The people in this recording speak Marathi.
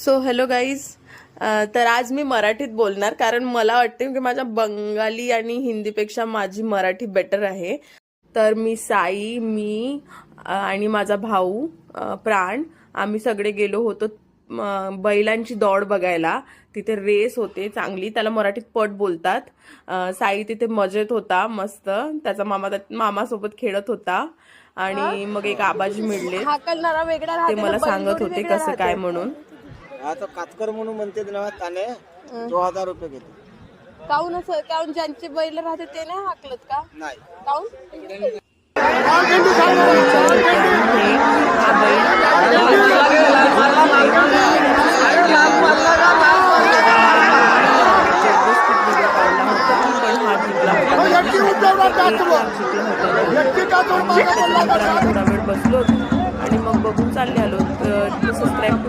So hello guys. तर आज मी मराठीत बोलणार कारण मला वाटते की माझ्या बंगाली आणि हिंदीपेक्षा माझी मराठी बेटर आहे. तर मी साई, आणि माझा भाऊ प्राण आम्ही सगळे गेलो होतो बैलांची दौड बघायला. तिथे रेस होते चांगली, त्याला मराठीत पट बोलतात. साई तिथे मजेत होता मस्त, त्याचा मामासोबत खेळत होता. आणि मग एक आबाजी मिळले, ते मला सांगत होते कसं काय म्हणून. आता कातकर म्हणून म्हणते ना त्याने 2000 रुपये घेतो. काऊन असं काऊन ज्यांचे बैल राहते ते नाही हाकलत का? नाही काऊन? थोडा वेळ बसलो आणि मग बघून चालले आलो. सबस्क्राईब